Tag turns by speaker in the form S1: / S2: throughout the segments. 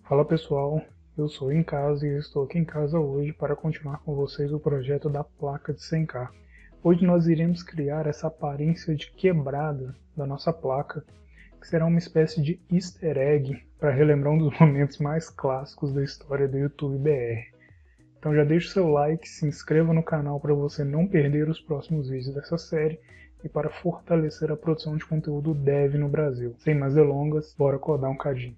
S1: Fala pessoal, eu sou em casa e estou aqui em casa hoje para continuar com vocês o projeto da placa de 100K. Hoje nós iremos criar essa aparência de quebrada da nossa placa, que será uma espécie de easter egg para relembrar um dos momentos mais clássicos da história do YouTube BR. Então já deixa o seu like, se inscreva no canal para você não perder os próximos vídeos dessa série e para fortalecer a produção de conteúdo dev no Brasil. Sem mais delongas, bora codar um cadinho.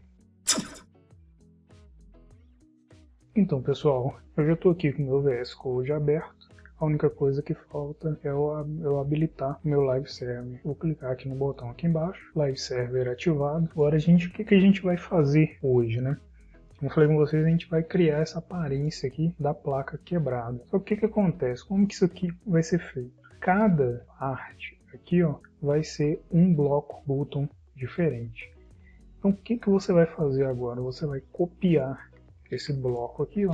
S1: Então pessoal, eu já estou aqui com o meu VS Code aberto. A única coisa que falta é eu habilitar o meu Live Server. Vou clicar aqui no botão aqui embaixo, Live Server ativado. Agora o que a gente vai fazer hoje, né? Como eu falei com vocês, a gente vai criar essa aparência aqui da placa quebrada. Só que o que acontece? Como que isso aqui vai ser feito? Cada arte aqui, ó, vai ser um bloco button diferente. Então o que você vai fazer agora? Você vai copiar esse bloco aqui, ó,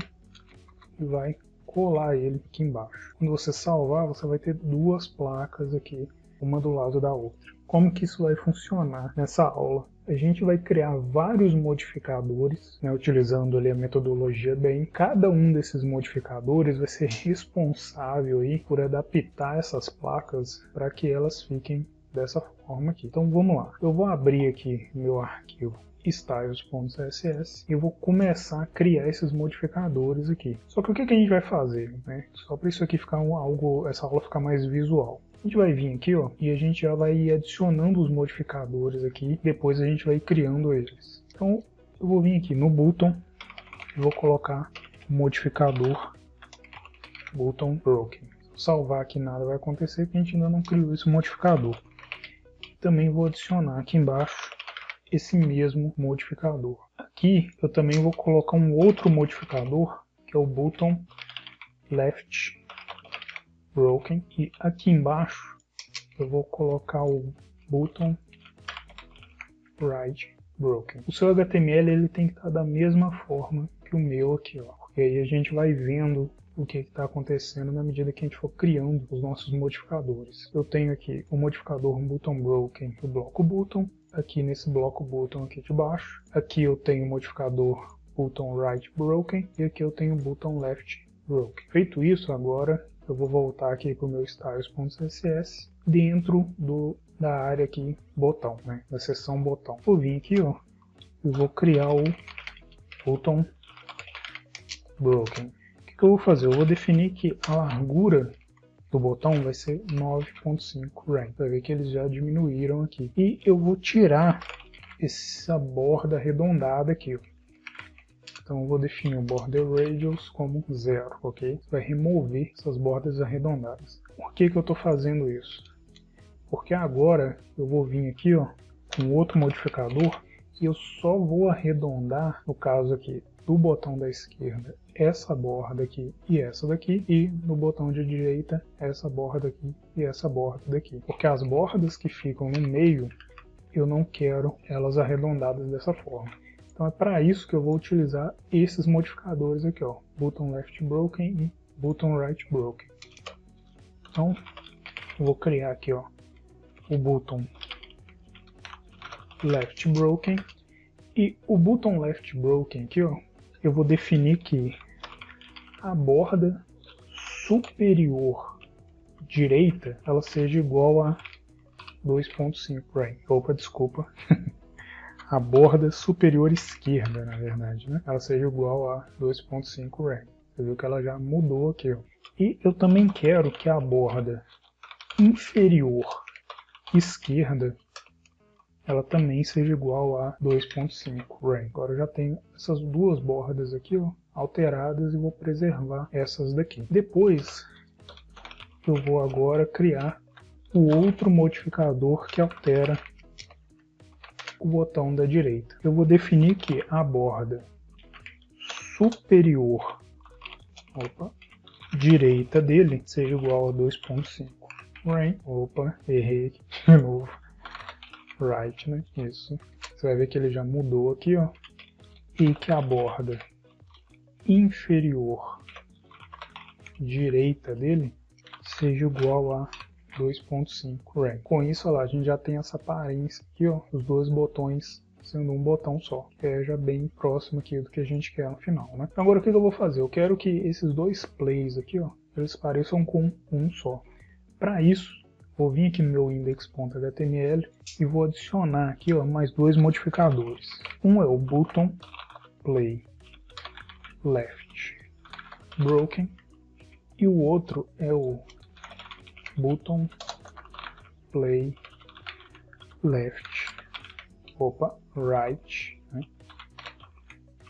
S1: e vai colar ele aqui embaixo. Quando você salvar, você vai ter duas placas aqui, uma do lado da outra. Como que isso vai funcionar nessa aula? A gente vai criar vários modificadores, né, utilizando ali a metodologia BEM. Cada um desses modificadores vai ser responsável aí por adaptar essas placas para que elas fiquem dessa forma aqui. Então vamos lá. Eu vou abrir aqui meu arquivo styles.css e eu vou começar a criar esses modificadores aqui. Só que o que a gente vai fazer, né? Só para isso aqui ficar essa aula ficar mais visual. A gente vai vir aqui, ó, e a gente já vai ir adicionando os modificadores aqui, depois a gente vai criando eles. Então eu vou vir aqui no button e vou colocar o modificador button broken. Se eu salvar aqui nada vai acontecer porque a gente ainda não criou esse modificador. Também vou adicionar aqui embaixo esse mesmo modificador. Aqui eu também vou colocar um outro modificador, que é o button left broken, e aqui embaixo eu vou colocar o button right broken. O seu HTML ele tem que estar da mesma forma que o meu aqui, ó. E aí a gente vai vendo o que está acontecendo na medida que a gente for criando os nossos modificadores. Eu tenho aqui o modificador button broken, o bloco button, aqui nesse bloco button aqui de baixo. Aqui eu tenho o modificador button right broken e aqui eu tenho o button left broken. Feito isso, agora eu vou voltar aqui para o meu styles.css dentro da área aqui botão, né, da seção botão. Vou vir aqui, ó, e vou criar o button broken. O que eu vou fazer? Eu vou definir que a largura do botão vai ser 9.5 rand. Vai ver que eles já diminuíram aqui. E eu vou tirar essa borda arredondada aqui, ó. Então eu vou definir o border radius como 0, ok? Vai remover essas bordas arredondadas. Por que eu estou fazendo isso? Porque agora eu vou vir aqui, ó, com outro modificador e eu só vou arredondar, no caso aqui do botão da esquerda, essa borda aqui e essa daqui, e no botão de direita, essa borda aqui e essa borda daqui. Porque as bordas que ficam no meio, eu não quero elas arredondadas dessa forma. Então é para isso que eu vou utilizar esses modificadores aqui, ó, button left broken e button right broken. Então, eu vou criar aqui, ó, o button left broken, e o button left broken aqui, ó, eu vou definir que a borda superior direita ela seja igual a 2.5 rand. Opa, desculpa. A borda superior esquerda, na verdade, né? Ela seja igual a 2.5 rand. Você viu que ela já mudou aqui, ó. E eu também quero que a borda inferior esquerda ela também seja igual a 2.5 rand. Agora eu já tenho essas duas bordas aqui, ó, alteradas, e vou preservar essas daqui. Depois eu vou agora criar o outro modificador que altera o botão da direita. Eu vou definir que a borda superior direita dele seja igual a 2.5 rand. Opa, errei aqui de novo. Right, né? Isso. Você vai ver que ele já mudou aqui, ó. E que a borda inferior direita dele seja igual a 2.5 rand. Com isso, olha lá, a gente já tem essa aparência aqui, ó. Os dois botões sendo um botão só, que é já bem próximo aqui do que a gente quer no final, né? Agora o que eu vou fazer? Eu quero que esses dois plays aqui, ó, eles pareçam com um só. Para isso, vou vir aqui no meu index.html e vou adicionar aqui, ó, mais dois modificadores. Um é o button play left broken e o outro é o button play left right, né,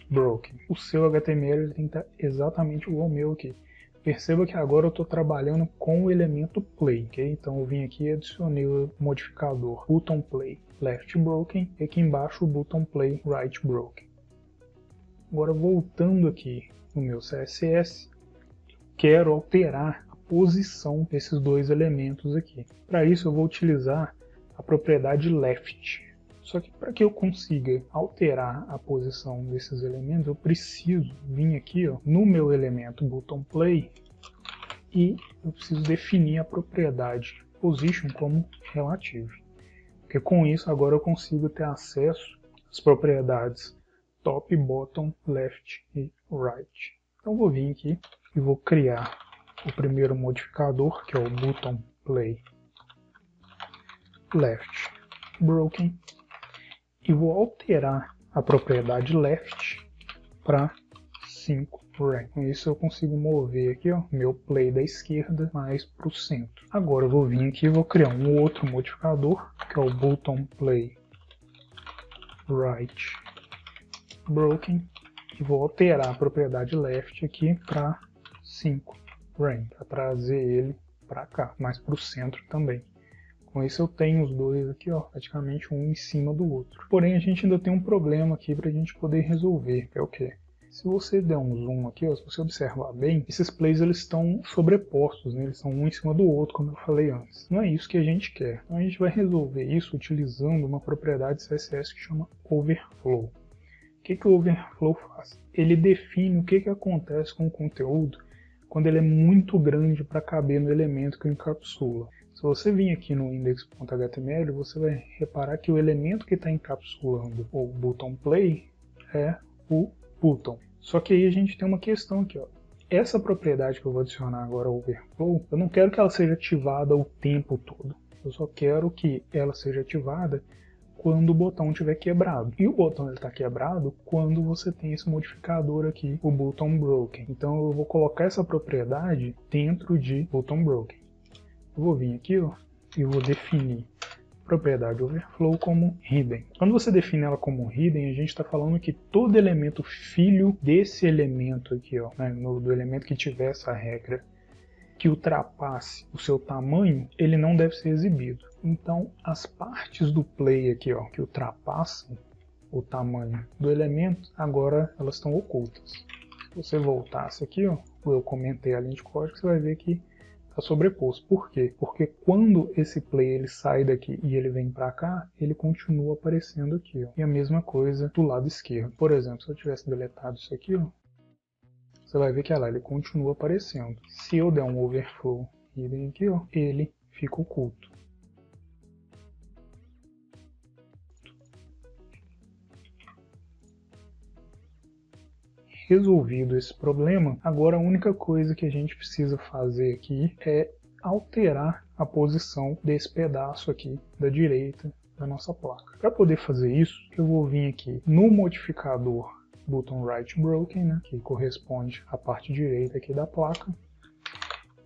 S1: broken. O seu HTML ele tem que estar exatamente igual ao meu aqui. Perceba que agora eu estou trabalhando com o elemento play, ok? Então eu vim aqui e adicionei o modificador button play left broken e aqui embaixo o button play right broken. Agora voltando aqui no meu CSS, quero alterar a posição desses dois elementos aqui. Para isso eu vou utilizar a propriedade left. Só que para que eu consiga alterar a posição desses elementos, eu preciso vir aqui, ó, no meu elemento button play e eu preciso definir a propriedade position como relative. Porque com isso agora eu consigo ter acesso às propriedades top, bottom, left e right. Então eu vou vir aqui e vou criar o primeiro modificador, que é o button play left broken, e vou alterar a propriedade left para 5 rank. Com isso eu consigo mover aqui, ó, meu play da esquerda mais para o centro. Agora eu vou vir aqui e vou criar um outro modificador, que é o button play right broken, e vou alterar a propriedade left aqui para 5 rank, para trazer ele para cá, mais para o centro também. Com isso eu tenho os dois aqui, ó, praticamente um em cima do outro. Porém a gente ainda tem um problema aqui para a gente poder resolver, que é o quê? Se você der um zoom aqui, ó, se você observar bem, esses plays eles estão sobrepostos, né? Eles estão um em cima do outro, como eu falei antes. Não é isso que a gente quer. Então a gente vai resolver isso utilizando uma propriedade CSS que chama overflow. O que o overflow faz? Ele define o que acontece com o conteúdo quando ele é muito grande para caber no elemento que o encapsula. Se você vir aqui no index.html, você vai reparar que o elemento que está encapsulando o button play é o button. Só que aí a gente tem uma questão aqui, ó. Essa propriedade que eu vou adicionar agora ao overflow, eu não quero que ela seja ativada o tempo todo. Eu só quero que ela seja ativada quando o botão estiver quebrado. E o botão está quebrado quando você tem esse modificador aqui, o button broken. Então eu vou colocar essa propriedade dentro de button broken. Eu vou vir aqui, ó, e vou definir a propriedade overflow como hidden. Quando você define ela como hidden, a gente está falando que todo elemento filho desse elemento aqui, ó, né, do elemento que tiver essa regra, que ultrapasse o seu tamanho, ele não deve ser exibido. Então, as partes do play aqui, ó, que ultrapassam o tamanho do elemento, agora elas estão ocultas. Se você voltasse aqui, ó, eu comentei a linha de código, você vai ver que está sobreposto. Por quê? Porque quando esse play ele sai daqui e ele vem para cá, ele continua aparecendo aqui, ó. E a mesma coisa do lado esquerdo. Por exemplo, se eu tivesse deletado isso aqui, ó, você vai ver que lá ele continua aparecendo. Se eu der um overflow hidden aqui, ó, ele fica oculto. Resolvido esse problema, agora a única coisa que a gente precisa fazer aqui é alterar a posição desse pedaço aqui da direita da nossa placa. Para poder fazer isso, eu vou vir aqui no modificador button right broken, né, que corresponde à parte direita aqui da placa,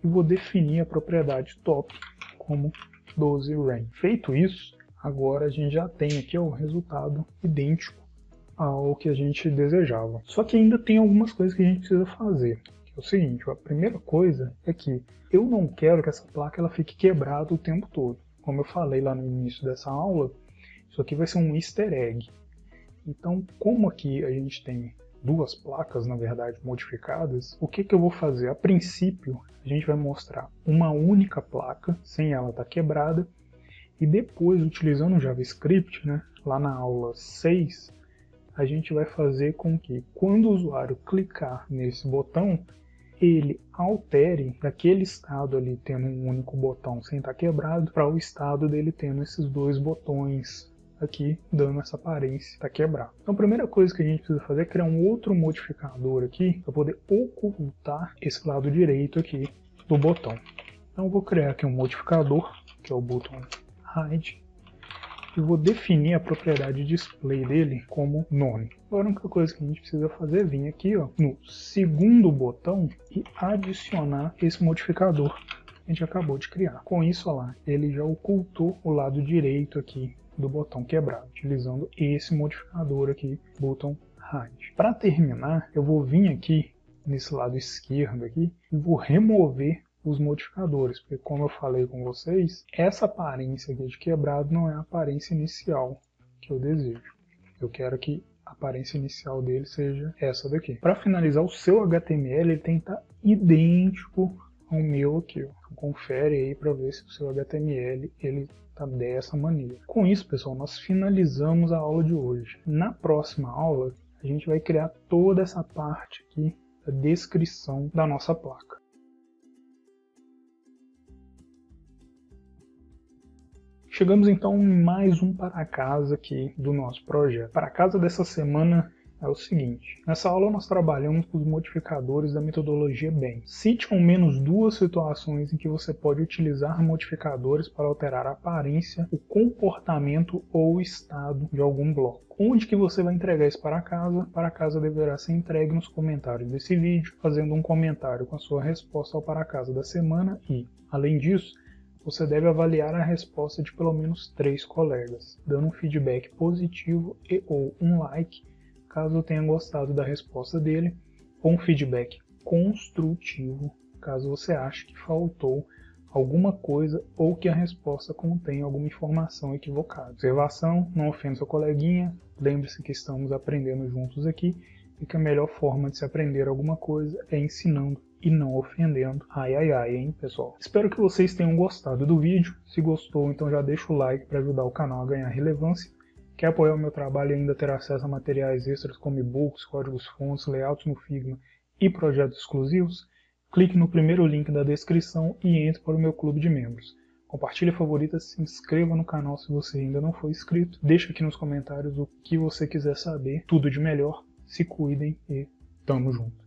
S1: e vou definir a propriedade top como 12 rank. Feito isso, agora a gente já tem aqui ó, o resultado idêntico ao que a gente desejava. Só que ainda tem algumas coisas que a gente precisa fazer. Que é o seguinte, a primeira coisa é que eu não quero que essa placa ela fique quebrada o tempo todo. Como eu falei lá no início dessa aula, isso aqui vai ser um easter egg. Então, como aqui a gente tem duas placas, na verdade, modificadas, o que eu vou fazer? A princípio, a gente vai mostrar uma única placa, sem ela estar quebrada, e depois, utilizando o JavaScript, né, lá na aula 6, a gente vai fazer com que, quando o usuário clicar nesse botão, ele altere daquele estado ali tendo um único botão sem estar quebrado, para o estado dele tendo esses dois botões aqui dando essa aparência, tá quebrado. Então a primeira coisa que a gente precisa fazer é criar um outro modificador aqui para poder ocultar esse lado direito aqui do botão. Então eu vou criar aqui um modificador, que é o botão hide, e vou definir a propriedade display dele como none. Agora a única coisa que a gente precisa fazer é vir aqui ó, no segundo botão e adicionar esse modificador que a gente acabou de criar. Com isso, ó lá, ele já ocultou o lado direito aqui do botão quebrado, utilizando esse modificador aqui, botão hide. Para terminar, eu vou vir aqui nesse lado esquerdo aqui e vou remover os modificadores, porque como eu falei com vocês, essa aparência aqui de quebrado não é a aparência inicial que eu desejo. Eu quero que a aparência inicial dele seja essa daqui. Para finalizar, o seu HTML ele tem que estar idêntico ao meu aqui. Ó. Então, confere aí para ver se o seu HTML ele tá dessa maneira. Com isso, pessoal, nós finalizamos a aula de hoje. Na próxima aula, a gente vai criar toda essa parte aqui da descrição da nossa placa. Chegamos então em mais um para casa aqui do nosso projeto. Para casa dessa semana é o seguinte. Nessa aula nós trabalhamos com os modificadores da metodologia BEM. Cite ao menos 2 situações em que você pode utilizar modificadores para alterar a aparência, o comportamento ou o estado de algum bloco. Onde que você vai entregar isso para casa deverá ser entregue nos comentários desse vídeo, fazendo um comentário com a sua resposta ao para casa da semana e, além disso, você deve avaliar a resposta de pelo menos 3 colegas, dando um feedback positivo e ou um like, caso tenha gostado da resposta dele, ou um feedback construtivo, caso você ache que faltou alguma coisa ou que a resposta contém alguma informação equivocada. Observação, não ofenda seu coleguinha, lembre-se que estamos aprendendo juntos aqui e que a melhor forma de se aprender alguma coisa é ensinando e não ofendendo. Ai, ai, ai, hein, pessoal? Espero que vocês tenham gostado do vídeo. Se gostou, então já deixa o like para ajudar o canal a ganhar relevância. Quer apoiar o meu trabalho e ainda ter acesso a materiais extras como e-books, códigos-fontes, layouts no Figma e projetos exclusivos? Clique no primeiro link da descrição e entre para o meu clube de membros. Compartilhe favoritas, se inscreva no canal se você ainda não for inscrito. Deixe aqui nos comentários o que você quiser saber. Tudo de melhor, se cuidem e tamo junto.